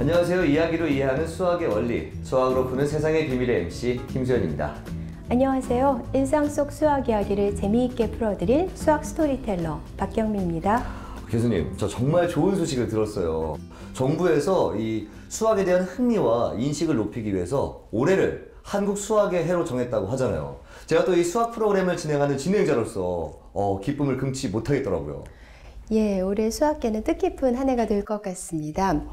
안녕하세요. 이야기로 이해하는 수학의 원리, 수학으로 푸는 세상의 비밀의 MC 김수현입니다. 안녕하세요. 일상 속 수학 이야기를 재미있게 풀어드릴 수학 스토리텔러 박경미입니다. 교수님, 저 정말 좋은 소식을 들었어요. 정부에서 이 수학에 대한 흥미와 인식을 높이기 위해서 올해를 한국 수학의 해로 정했다고 하잖아요. 제가 또 이 수학 프로그램을 진행하는 진행자로서 기쁨을 금치 못하겠더라고요. 예, 올해 수학계는 뜻깊은 한 해가 될 것 같습니다.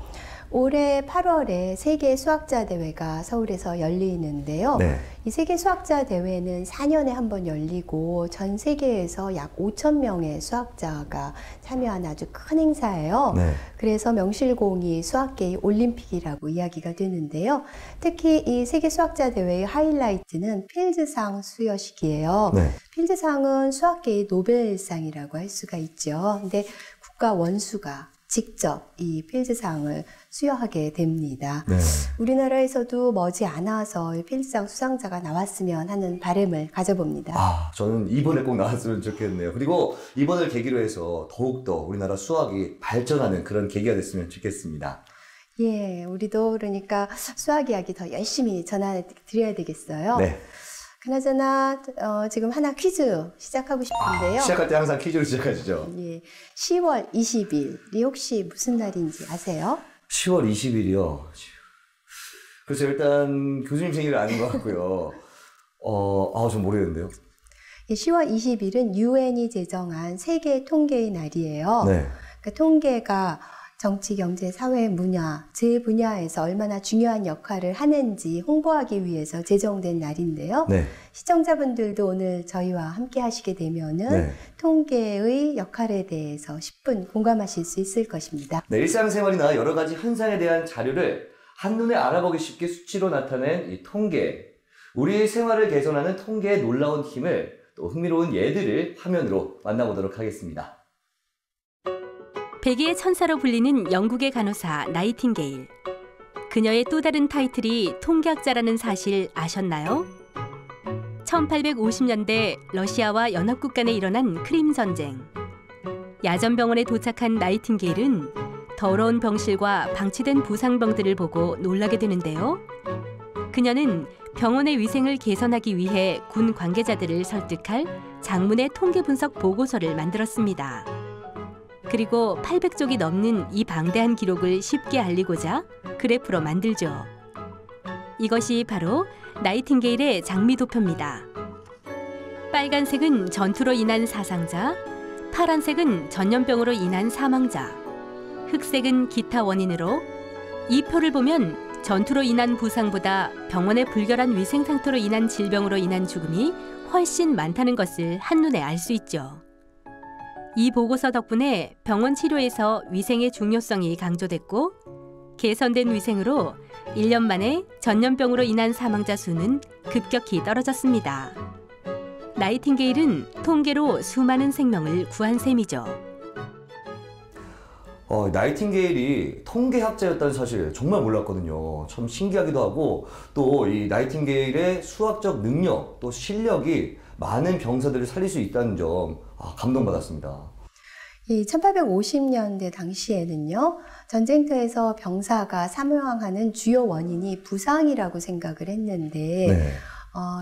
올해 8월에 세계 수학자 대회가 서울에서 열리는데요. 네. 이 세계 수학자 대회는 4년에 한 번 열리고 전 세계에서 약 5,000명의 수학자가 참여하는 아주 큰 행사예요. 네. 그래서 명실공히 수학계의 올림픽이라고 이야기가 되는데요. 특히 이 세계 수학자 대회의 하이라이트는 필즈상 수여식이에요. 네. 필즈상은 수학계의 노벨상이라고 할 수가 있죠. 근데 국가 원수가 직접 이 필즈상을 수여하게 됩니다. 네. 우리나라에서도 머지않아서 필즈상 수상자가 나왔으면 하는 바람을 가져봅니다. 저는 이번에 꼭 나왔으면 좋겠네요. 그리고 이번을 계기로 해서 더욱더 우리나라 수학이 발전하는 그런 계기가 됐으면 좋겠습니다. 예, 우리도 그러니까 수학 이야기 더 열심히 전해드려야 되겠어요. 네. 그나저나 지금 하나 퀴즈 시작하고 싶은데요. 시작할 때 항상 퀴즈로 시작하시죠. 예, 10월 20일이 혹시 무슨 날인지 아세요? 10월 20일이요. 그래서 일단 교수님 생일을 아는 것 같고요. 전 모르겠는데요. 예, 10월 20일은 유엔이 제정한 세계 통계의 날이에요. 네. 그러니까 통계가 정치, 경제, 사회, 문화, 제 분야에서 얼마나 중요한 역할을 하는지 홍보하기 위해서 제정된 날인데요. 네. 시청자분들도 오늘 저희와 함께 하시게 되면은 네. 통계의 역할에 대해서 10분 공감하실 수 있을 것입니다. 네, 일상생활이나 여러 가지 현상에 대한 자료를 한눈에 알아보기 쉽게 수치로 나타낸 이 통계. 우리의 생활을 개선하는 통계의 놀라운 힘을 또 흥미로운 예들을 화면으로 만나보도록 하겠습니다. 백의의 천사로 불리는 영국의 간호사 나이팅게일. 그녀의 또 다른 타이틀이 통계학자라는 사실 아셨나요? 1850년대 러시아와 연합국 간에 일어난 크림 전쟁. 야전병원에 도착한 나이팅게일은 더러운 병실과 방치된 부상병들을 보고 놀라게 되는데요. 그녀는 병원의 위생을 개선하기 위해 군 관계자들을 설득할 장문의 통계 분석 보고서를 만들었습니다. 그리고 800쪽이 넘는 이 방대한 기록을 쉽게 알리고자 그래프로 만들죠. 이것이 바로 나이팅게일의 장미도표입니다. 빨간색은 전투로 인한 사상자, 파란색은 전염병으로 인한 사망자, 흑색은 기타 원인으로. 이 표를 보면 전투로 인한 부상보다 병원의 불결한 위생 상태로 인한 질병으로 인한 죽음이 훨씬 많다는 것을 한눈에 알 수 있죠. 이 보고서 덕분에 병원 치료에서 위생의 중요성이 강조됐고, 개선된 위생으로 1년 만에 전염병으로 인한 사망자 수는 급격히 떨어졌습니다. 나이팅게일은 통계로 수많은 생명을 구한 셈이죠. 나이팅게일이 통계학자였다는 사실 정말 몰랐거든요. 참 신기하기도 하고, 또 이 나이팅게일의 수학적 능력, 또 실력이 많은 병사들을 살릴 수 있다는 점 감동받았습니다. 이 1850년대 당시에는요, 전쟁터에서 병사가 사망하는 주요 원인이 부상이라고 생각을 했는데, 네.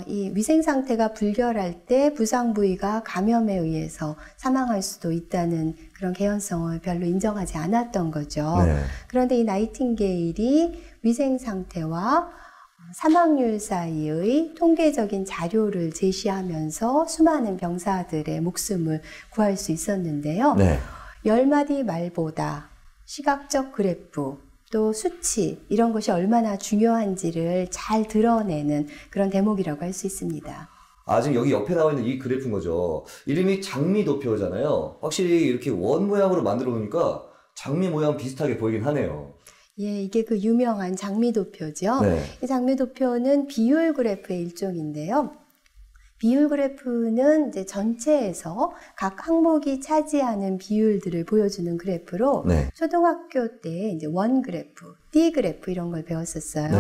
이 위생 상태가 불결할 때 부상 부위가 감염에 의해서 사망할 수도 있다는 그런 개연성을 별로 인정하지 않았던 거죠. 네. 그런데 이 나이팅게일이 위생 상태와 사망률 사이의 통계적인 자료를 제시하면서 수많은 병사들의 목숨을 구할 수 있었는데요. 네. 10마디 말보다 시각적 그래프, 또 수치, 이런 것이 얼마나 중요한지를 잘 드러내는 그런 대목이라고 할 수 있습니다. 지금 여기 옆에 나와 있는 이 그래프인 거죠. 이름이 장미도표잖아요. 확실히 이렇게 원 모양으로 만들어 놓으니까 장미 모양 비슷하게 보이긴 하네요. 예, 이게 그 유명한 장미도표죠. 네. 이 장미도표는 비율 그래프의 일종인데요. 비율 그래프는 이제 전체에서 각 항목이 차지하는 비율들을 보여주는 그래프로, 네. 초등학교 때 이제 원 그래프, D 그래프 이런 걸 배웠었어요. 네.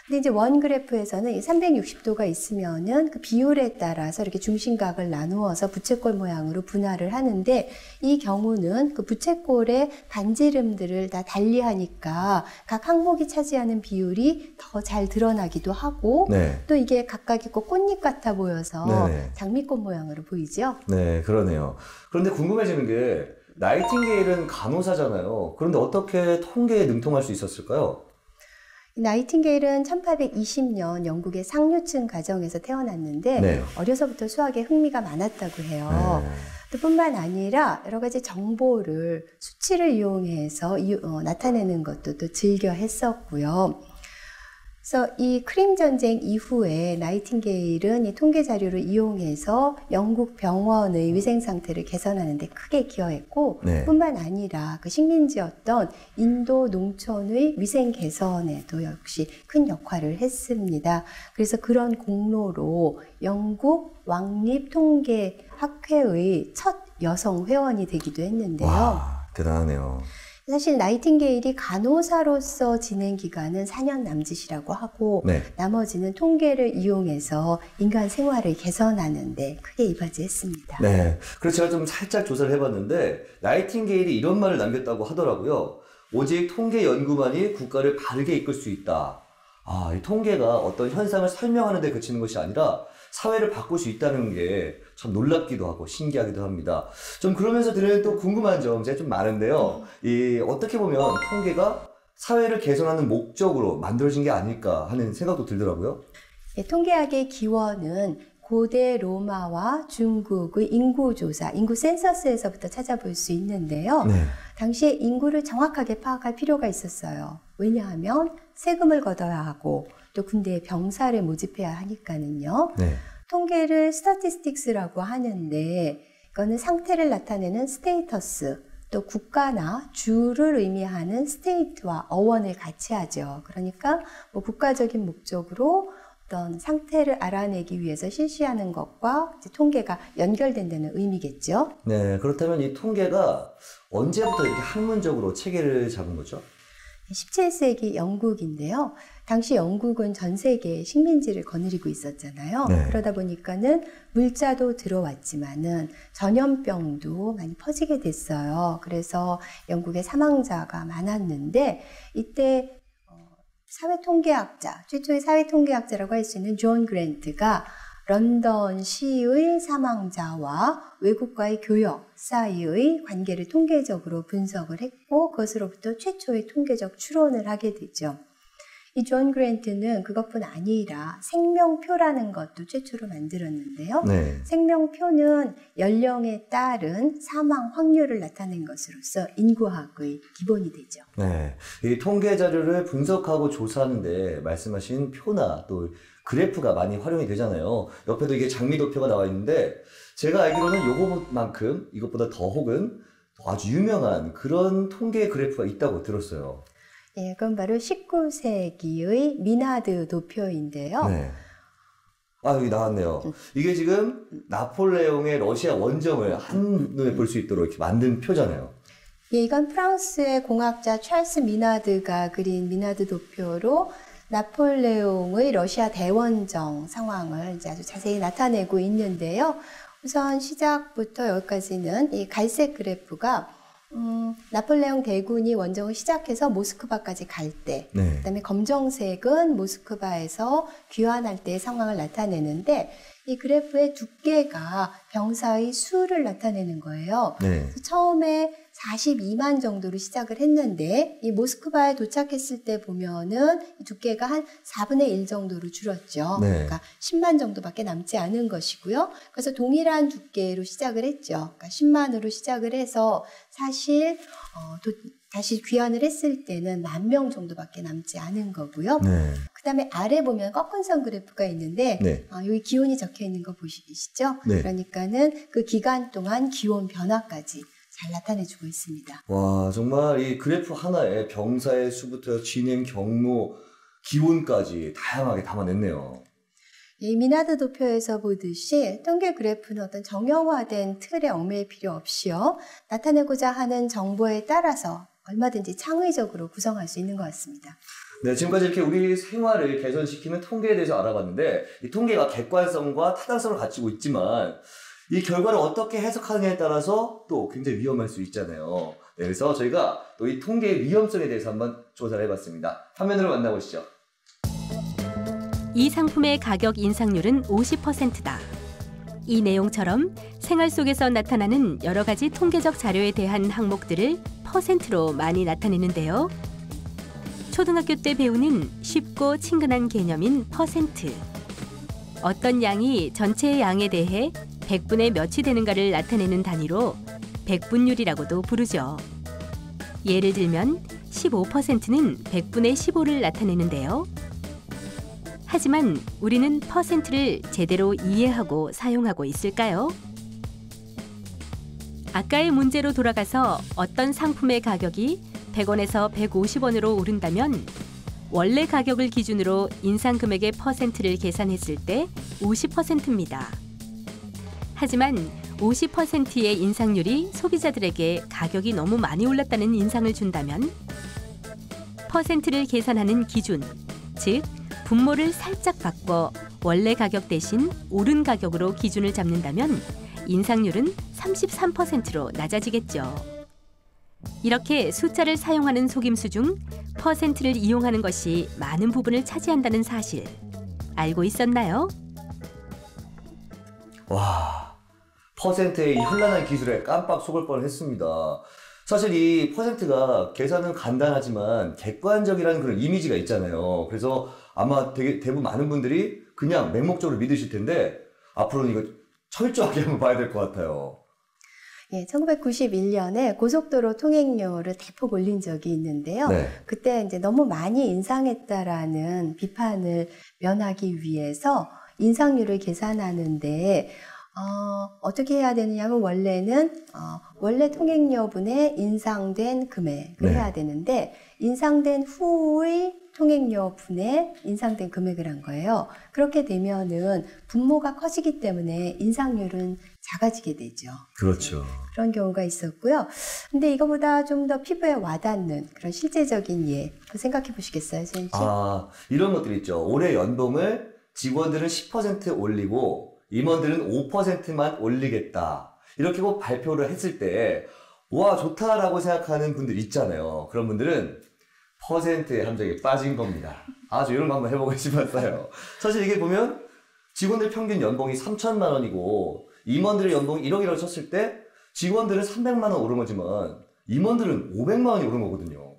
근데 이제 원 그래프에서는 360도가 있으면은 그 비율에 따라서 이렇게 중심각을 나누어서 부채꼴 모양으로 분할을 하는데, 이 경우는 그 부채꼴의 반지름들을 다 달리하니까 각 항목이 차지하는 비율이 더 잘 드러나기도 하고, 네. 또 이게 각각이 꼭 꽃잎 같아 보여서 네네. 장미꽃 모양으로 보이죠? 네, 그러네요. 그런데 궁금해지는 게 나이팅게일은 간호사잖아요. 그런데 어떻게 통계에 능통할 수 있었을까요? 나이팅게일은 1820년 영국의 상류층 가정에서 태어났는데 네. 어려서부터 수학에 흥미가 많았다고 해요. 네. 또 뿐만 아니라 여러 가지 정보를 수치를 이용해서 나타내는 것도 또 즐겨 했었고요. 그래서 이 크림 전쟁 이후에 나이팅게일은 이 통계 자료를 이용해서 영국 병원의 위생 상태를 개선하는 데 크게 기여했고, 네. 뿐만 아니라 그 식민지였던 인도 농촌의 위생 개선에도 역시 큰 역할을 했습니다. 그래서 그런 공로로 영국 왕립통계학회의 첫 여성 회원이 되기도 했는데요. 와, 대단하네요. 사실 나이팅게일이 간호사로서 지낸 기간은 4년 남짓이라고 하고, 네. 나머지는 통계를 이용해서 인간 생활을 개선하는 데 크게 이바지했습니다. 네. 그래서 제가 좀 살짝 조사를 해봤는데 나이팅게일이 이런 말을 남겼다고 하더라고요. 오직 통계 연구만이 국가를 바르게 이끌 수 있다. 아, 이 통계가 어떤 현상을 설명하는 데 그치는 것이 아니라 사회를 바꿀 수 있다는 게 참 놀랍기도 하고 신기하기도 합니다. 좀 그러면서 드는 또 궁금한 점 제가 좀 많은데요. 어떻게 보면 통계가 사회를 개선하는 목적으로 만들어진 게 아닐까 하는 생각도 들더라고요. 네, 통계학의 기원은 고대 로마와 중국의 인구조사, 인구 센서스에서부터 찾아볼 수 있는데요. 네. 당시에 인구를 정확하게 파악할 필요가 있었어요. 왜냐하면 세금을 걷어야 하고 또 군대에 병사를 모집해야 하니까는요. 네. 통계를 스태티스틱스라고 하는데, 이거는 상태를 나타내는 스테이터스, 또 국가나 주를 의미하는 스테이트와 어원을 같이 하죠. 그러니까 뭐 국가적인 목적으로 어떤 상태를 알아내기 위해서 실시하는 것과 이제 통계가 연결된다는 의미겠죠. 네. 그렇다면 이 통계가 언제부터 이렇게 학문적으로 체계를 잡은 거죠? 17세기 영국인데요. 당시 영국은 전 세계에 식민지를 거느리고 있었잖아요. 네. 그러다 보니까는 물자도 들어왔지만은 전염병도 많이 퍼지게 됐어요. 그래서 영국에 사망자가 많았는데, 이때 사회통계학자, 최초의 사회통계학자라고 할 수 있는 존 그랜트가 런던시의 사망자와 외국과의 교역 사이의 관계를 통계적으로 분석을 했고, 그것으로부터 최초의 통계적 추론을 하게 되죠. 이 존 그랜트는 그것뿐 아니라 생명표라는 것도 최초로 만들었는데요. 네. 생명표는 연령에 따른 사망 확률을 나타낸 것으로서 인구학의 기본이 되죠. 네. 이 통계 자료를 분석하고 조사하는데 말씀하신 표나 또 그래프가 많이 활용이 되잖아요. 옆에도 이게 장미도표가 나와 있는데 제가 알기로는 요거만큼 이것보다 더 혹은 아주 유명한 그런 통계 그래프가 있다고 들었어요. 예, 그건 바로 19세기의 미나드 도표인데요. 네. 아, 여기 나왔네요. 이게 지금 나폴레옹의 러시아 원정을 한눈에 볼 수 있도록 이렇게 만든 표잖아요. 예, 이건 프랑스의 공학자 찰스 미나드가 그린 미나드 도표로 나폴레옹의 러시아 대원정 상황을 이제 아주 자세히 나타내고 있는데요. 우선 시작부터 여기까지는 이 갈색 그래프가 나폴레옹 대군이 원정을 시작해서 모스크바까지 갈 때, 네. 그다음에 검정색은 모스크바에서 귀환할 때의 상황을 나타내는데, 이 그래프의 두께가 병사의 수를 나타내는 거예요. 네. 그래서 처음에 42만 정도로 시작을 했는데, 이 모스크바에 도착했을 때 보면은 이 두께가 한 4분의 1 정도로 줄었죠. 네. 그러니까 10만 정도밖에 남지 않은 것이고요. 그래서 동일한 두께로 시작을 했죠. 그러니까 10만으로 시작을 해서 사실 다시 귀환을 했을 때는 10,000명 정도밖에 남지 않은 거고요. 네. 그 다음에 아래 보면 꺾은 선 그래프가 있는데, 네. 여기 기온이 적혀 있는 거 보시죠? 네. 그러니까는 그 기간 동안 기온 변화까지 잘 나타내주고 있습니다. 와, 정말 이 그래프 하나에 병사의 수부터 진행 경로, 기온까지 다양하게 담아냈네요. 이 미나드 도표에서 보듯이 통계 그래프는 어떤 정형화된 틀에 얽매일 필요 없이요, 나타내고자 하는 정보에 따라서 얼마든지 창의적으로 구성할 수 있는 것 같습니다. 네, 지금까지 이렇게 우리 생활을 개선시키는 통계에 대해서 알아봤는데 이 통계가 객관성과 타당성을 갖추고 있지만 이 결과를 어떻게 해석하느냐에 따라서 또 굉장히 위험할 수 있잖아요. 네, 그래서 저희가 또 이 통계의 위험성에 대해서 한번 조사를 해봤습니다. 화면으로 만나보시죠. 이 상품의 가격 인상률은 50%다. 이 내용처럼 생활 속에서 나타나는 여러 가지 통계적 자료에 대한 항목들을 퍼센트로 많이 나타내는데요. 초등학교 때 배우는 쉽고 친근한 개념인 퍼센트. 어떤 양이 전체의 양에 대해 100분의 몇이 되는가를 나타내는 단위로 백분율이라고도 부르죠. 예를 들면 15%는 100분의 15를 나타내는데요. 하지만 우리는 퍼센트를 제대로 이해하고 사용하고 있을까요? 아까의 문제로 돌아가서 어떤 상품의 가격이 100원에서 150원으로 오른다면 원래 가격을 기준으로 인상 금액의 퍼센트를 계산했을 때 50%입니다. 하지만 50%의 인상률이 소비자들에게 가격이 너무 많이 올랐다는 인상을 준다면 퍼센트를 계산하는 기준, 즉 분모를 살짝 바꿔 원래 가격 대신 오른 가격으로 기준을 잡는다면 인상률은 33%로 낮아지겠죠. 이렇게 숫자를 사용하는 속임수 중 퍼센트를 이용하는 것이 많은 부분을 차지한다는 사실 알고 있었나요? 와, 퍼센트의 이 현란한 기술에 깜빡 속을 뻔했습니다. 사실 이 퍼센트가 계산은 간단하지만 객관적이라는 그런 이미지가 있잖아요. 그래서 아마 대부분 많은 분들이 그냥 맹목적으로 믿으실 텐데 앞으로는 이거 철저하게 한번 봐야 될 것 같아요. 예, 1991년에 고속도로 통행료를 대폭 올린 적이 있는데요. 네. 그때 이제 너무 많이 인상했다라는 비판을 면하기 위해서 인상률을 계산하는데 어떻게 해야 되느냐면 원래는 원래 통행료분의 인상된 금액을 네. 해야 되는데 인상된 후의 통행료분의 인상된 금액을 한 거예요. 그렇게 되면은 분모가 커지기 때문에 인상률은 작아지게 되죠. 그렇죠. 그런 경우가 있었고요. 근데 이거보다 좀 더 피부에 와닿는 그런 실제적인 예, 생각해 보시겠어요, 선생님? 이런 것들 있죠. 올해 연봉을 직원들은 10% 올리고 임원들은 5%만 올리겠다. 이렇게 꼭 발표를 했을 때 와, 좋다라고 생각하는 분들 있잖아요. 그런 분들은 퍼센트의 함정에 빠진 겁니다. 아주 이런 거 한번 해보고 싶었어요. 사실 이게 보면 직원들 평균 연봉이 3천만 원이고 임원들의 연봉이 1억이라고 쳤을 때 직원들은 300만 원 오른 거지만 임원들은 500만 원이 오른 거거든요.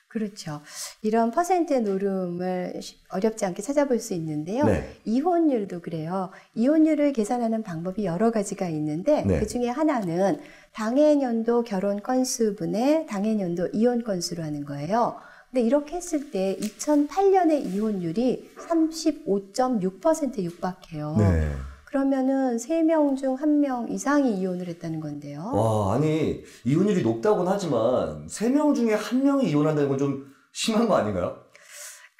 그렇죠. 이런 퍼센트의 노름을 어렵지 않게 찾아볼 수 있는데요. 네. 이혼율도 그래요. 이혼율을 계산하는 방법이 여러 가지가 있는데 네. 그 중에 하나는 당해년도 결혼 건수분의 당해년도 이혼 건수로 하는 거예요. 근데 이렇게 했을 때 2008년의 이혼율이 35.6%에 육박해요. 네. 그러면은 3명 중 1명 이상이 이혼을 했다는 건데요. 와, 아니 이혼율이 높다고는 하지만 3명 중에 1명이 이혼한다는 건 좀 심한 거 아닌가요?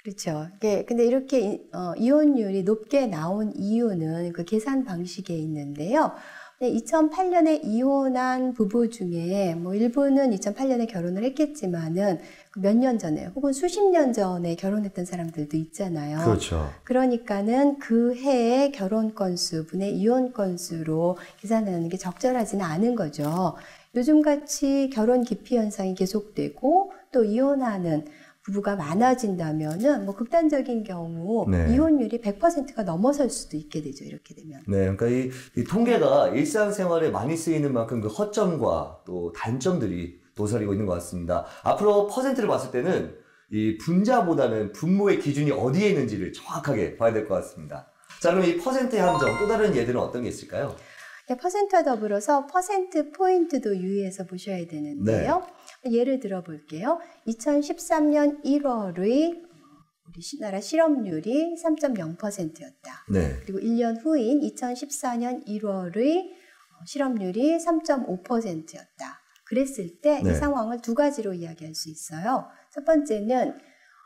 그렇죠. 근데 이렇게 이혼율이 높게 나온 이유는 그 계산 방식에 있는데요. 2008년에 이혼한 부부 중에 뭐 일부는 2008년에 결혼을 했겠지만은 몇 년 전에 혹은 수십 년 전에 결혼했던 사람들도 있잖아요. 그렇죠. 그러니까는 그 해의 결혼 건수분의 이혼 건수로 계산하는 게 적절하지는 않은 거죠. 요즘같이 결혼 기피 현상이 계속되고 또 이혼하는 부부가 많아진다면은 뭐 극단적인 경우 네. 이혼율이 100%가 넘어설 수도 있게 되죠. 이렇게 되면. 네, 그러니까 이 통계가 일상생활에 많이 쓰이는 만큼 그 허점과 또 단점들이 도사리고 있는 것 같습니다. 앞으로 퍼센트를 봤을 때는 이 분자보다는 분모의 기준이 어디에 있는지를 정확하게 봐야 될 것 같습니다. 자, 그럼 이 퍼센트의 함정, 또 다른 예들은 어떤 게 있을까요? 퍼센트와 더불어서 퍼센트 포인트도 유의해서 보셔야 되는데요. 예를 들어 볼게요. 2013년 1월의 우리 나라 실업률이 3.0%였다. 네. 그리고 1년 후인 2014년 1월의 실업률이 3.5%였다. 그랬을 때 이 상황을 두 가지로 이야기할 수 있어요. 첫 번째는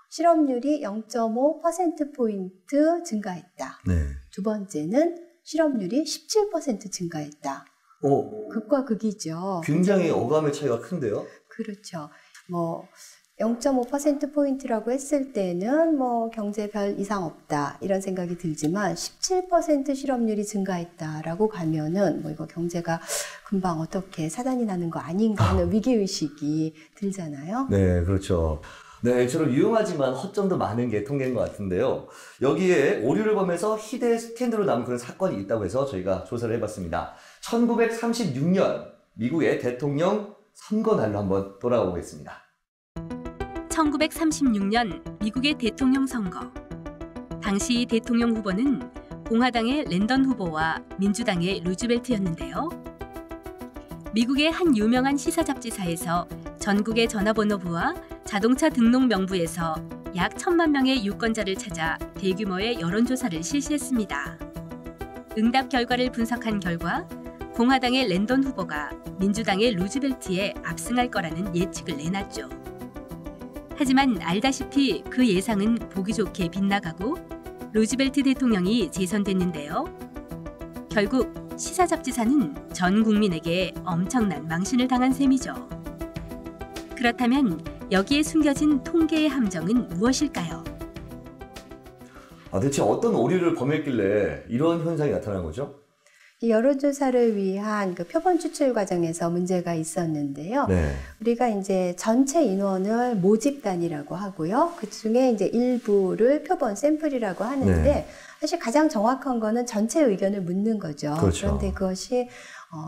실업률이 0.5%포인트 증가했다. 네. 두 번째는 실업률이 17% 증가했다. 극과 극이죠. 굉장히 어감의 차이가 큰데요? 그렇죠. 뭐 0.5%포인트라고 했을 때는 뭐 경제 별 이상 없다 이런 생각이 들지만 17% 실업률이 증가했다라고 가면은 뭐 이거 경제가 금방 어떻게 사단이 나는 거 아닌가 하는 위기의식이 들잖아요. 네, 그렇죠. 네, 저런 유용하지만 허점도 많은 게 통계인 것 같은데요. 여기에 오류를 범해서 희대의 스캔들로 남은 그런 사건이 있다고 해서 저희가 조사를 해봤습니다. 1936년 미국의 대통령 선거 날로 한번 돌아가 보겠습니다. 1936년 미국의 대통령 선거. 당시 대통령 후보는 공화당의 랜던 후보와 민주당의 루즈벨트였는데요. 미국의 한 유명한 시사 잡지사에서 전국의 전화번호부와 자동차 등록 명부에서 약 1,000만 명의 유권자를 찾아 대규모의 여론조사를 실시했습니다. 응답 결과를 분석한 결과 공화당의 랜던 후보가 민주당의 루즈벨트에 압승할 거라는 예측을 내놨죠. 하지만 알다시피 그 예상은 보기 좋게 빗나가고 루즈벨트 대통령이 재선됐는데요. 결국 시사 잡지사는 전 국민에게 엄청난 망신을 당한 셈이죠. 그렇다면 여기에 숨겨진 통계의 함정은 무엇일까요? 대체 어떤 오류를 범했길래 이런 현상이 나타난 거죠? 이 여론조사를 위한 그 표본 추출 과정에서 문제가 있었는데요. 네. 우리가 이제 전체 인원을 모집단이라고 하고요. 그 중에 이제 일부를 표본 샘플이라고 하는데 네. 사실 가장 정확한 거는 전체 의견을 묻는 거죠. 그렇죠. 그런데 그것이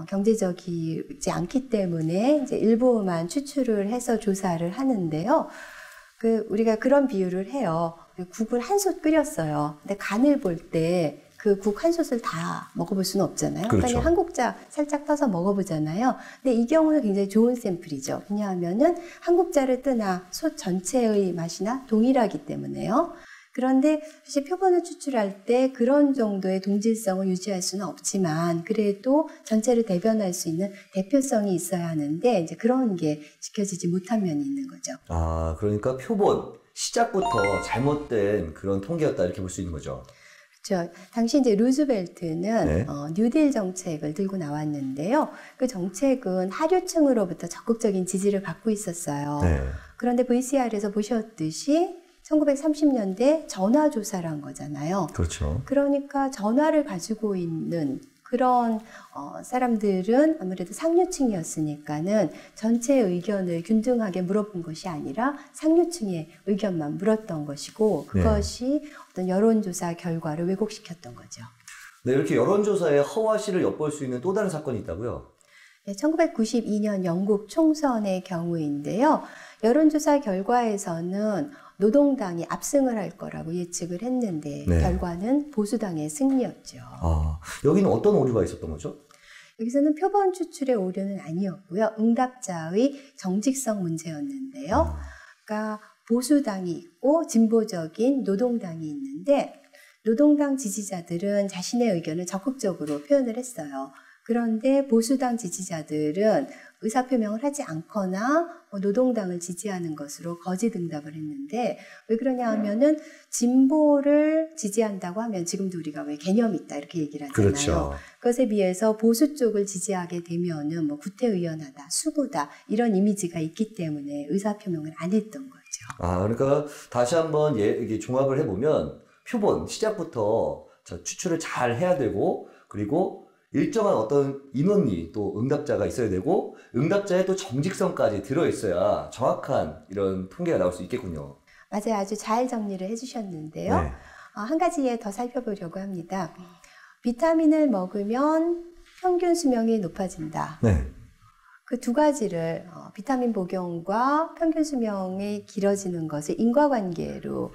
경제적이지 않기 때문에 이제 일부만 추출을 해서 조사를 하는데요. 우리가 그런 비유를 해요. 국을 한 솥 끓였어요. 근데 간을 볼 때 그 국 한 솥을 다 먹어볼 수는 없잖아요. 그렇죠. 그러니까 한 국자 살짝 떠서 먹어보잖아요. 근데 이 경우는 굉장히 좋은 샘플이죠. 왜냐하면은 한 국자를 뜨나 솥 전체의 맛이나 동일하기 때문에요. 그런데 사실 표본을 추출할 때 그런 정도의 동질성을 유지할 수는 없지만 그래도 전체를 대변할 수 있는 대표성이 있어야 하는데 이제 그런 게 지켜지지 못한 면이 있는 거죠. 그러니까 표본 시작부터 잘못된 그런 통계였다 이렇게 볼 수 있는 거죠. 그렇죠. 당시 이제 루즈벨트는 네. 뉴딜 정책을 들고 나왔는데요. 그 정책은 하류층으로부터 적극적인 지지를 받고 있었어요. 네. 그런데 VCR에서 보셨듯이 1930년대 전화조사란 거잖아요. 그렇죠. 그러니까 전화를 가지고 있는 그런 사람들은 아무래도 상류층이었으니까는 전체 의견을 균등하게 물어본 것이 아니라 상류층의 의견만 물었던 것이고 그것이 어떤 여론조사 결과를 왜곡시켰던 거죠. 네, 이렇게 여론조사에 허와시를 엿볼 수 있는 또 다른 사건이 있다고요? 네, 1992년 영국 총선의 경우인데요. 여론조사 결과에서는 노동당이 압승을 할 거라고 예측을 했는데 네. 결과는 보수당의 승리였죠. 여기는 어떤 오류가 있었던 거죠? 여기서는 표본 추출의 오류는 아니었고요. 응답자의 정직성 문제였는데요. 그러니까 보수당이 있고 진보적인 노동당이 있는데 노동당 지지자들은 자신의 의견을 적극적으로 표현을 했어요. 그런데 보수당 지지자들은 의사표명을 하지 않거나 노동당을 지지하는 것으로 거짓 응답을 했는데 왜 그러냐 하면은 진보를 지지한다고 하면 지금도 우리가 왜 개념이 있다 이렇게 얘기를 하잖아요. 그렇죠. 그것에 비해서 보수 쪽을 지지하게 되면은 뭐 구태의연하다, 수구다 이런 이미지가 있기 때문에 의사표명을 안 했던 거죠. 그러니까 다시 한번 이게 종합을 해보면 표본 시작부터 추출을 잘 해야 되고 그리고 일정한 어떤 인원이 또 응답자가 있어야 되고 응답자의 또 정직성까지 들어있어야 정확한 이런 통계가 나올 수 있겠군요. 맞아요. 아주 잘 정리를 해주셨는데요. 네. 한 가지 더 살펴보려고 합니다. 비타민을 먹으면 평균 수명이 높아진다. 네. 그 두 가지를 비타민 복용과 평균 수명이 길어지는 것을 인과관계로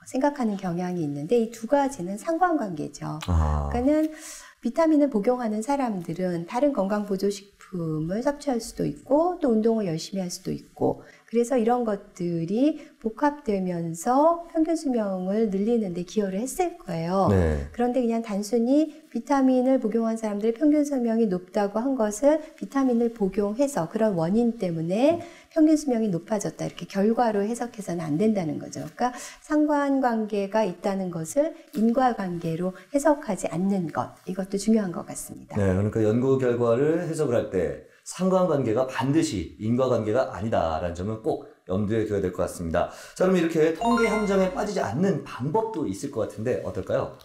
생각하는 경향이 있는데 이 두 가지는 상관관계죠. 그러니까는 비타민을 복용하는 사람들은 다른 건강보조식품을 섭취할 수도 있고 또 운동을 열심히 할 수도 있고 그래서 이런 것들이 복합되면서 평균 수명을 늘리는 데 기여를 했을 거예요. 네. 그런데 그냥 단순히 비타민을 복용한 사람들의 평균 수명이 높다고 한 것을 비타민을 복용해서 그런 원인 때문에 평균 수명이 높아졌다 이렇게 결과로 해석해서는 안 된다는 거죠. 그러니까 상관관계가 있다는 것을 인과관계로 해석하지 않는 것 이것도 중요한 것 같습니다. 네, 그러니까 연구 결과를 해석을 할 때 상관관계가 반드시 인과관계가 아니다라는 점은 꼭 염두에 둬야 될 것 같습니다. 자, 그럼 이렇게 통계 함정에 빠지지 않는 방법도 있을 것 같은데 어떨까요?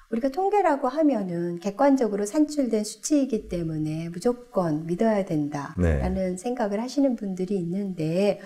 우리가 통계라고 하면은 객관적으로 산출된 수치이기 때문에 무조건 믿어야 된다라는 생각을 하시는 분들이 있는데,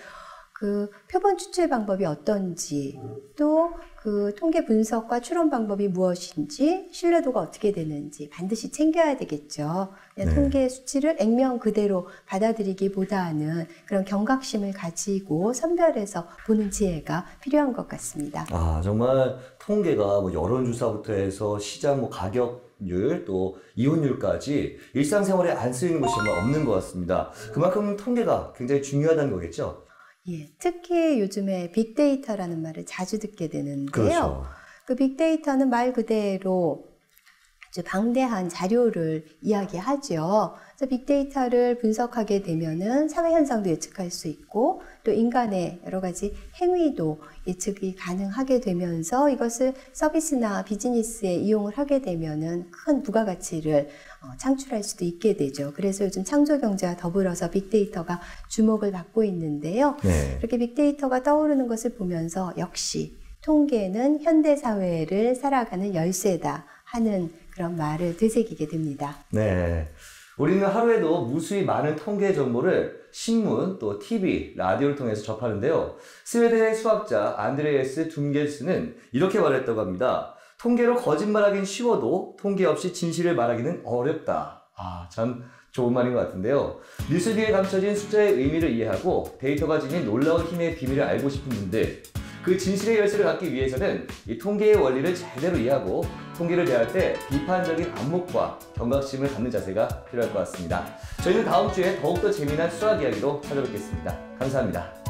그 표본 추출 방법이 어떤지, 또 그 통계 분석과 추론 방법이 무엇인지, 신뢰도가 어떻게 되는지 반드시 챙겨야 되겠죠. 그냥 통계 수치를 액면 그대로 받아들이기보다는 그런 경각심을 가지고 선별해서 보는 지혜가 필요한 것 같습니다. 아, 정말 통계가 뭐 여론조사부터 해서 시장 가격률 또 이혼율까지 일상생활에 안 쓰이는 곳이 정말 없는 것 같습니다. 그만큼 통계가 굉장히 중요하다는 거겠죠? 예, 특히 요즘에 빅데이터라는 말을 자주 듣게 되는데요. 그렇죠. 그 빅데이터는 말 그대로 아주 방대한 자료를 이야기하죠. 그래서 빅데이터를 분석하게 되면은 사회 현상도 예측할 수 있고, 또 인간의 여러 가지 행위도 예측이 가능하게 되면서 이것을 서비스나 비즈니스에 이용을 하게 되면은 큰 부가가치를 창출할 수도 있게 되죠. 그래서 요즘 창조경제와 더불어서 빅데이터가 주목을 받고 있는데요. 이렇게 빅데이터가 떠오르는 것을 보면서 역시 통계는 현대사회를 살아가는 열쇠다 하는 그런 말을 되새기게 됩니다. 네. 우리는 하루에도 무수히 많은 통계 정보를 신문, 또 TV, 라디오를 통해서 접하는데요. 스웨덴의 수학자 안드레아스 둠겔스는 이렇게 말했다고 합니다. 통계로 거짓말하기는 쉬워도 통계 없이 진실을 말하기는 어렵다. 아, 참 좋은 말인 것 같은데요. 뉴스 뒤에 감춰진 숫자의 의미를 이해하고 데이터가 지닌 놀라운 힘의 비밀을 알고 싶은 분들, 그 진실의 열쇠를 갖기 위해서는 이 통계의 원리를 제대로 이해하고 통계를 대할 때 비판적인 안목과 경각심을 갖는 자세가 필요할 것 같습니다. 저희는 다음 주에 더욱더 재미난 수학 이야기로 찾아뵙겠습니다. 감사합니다.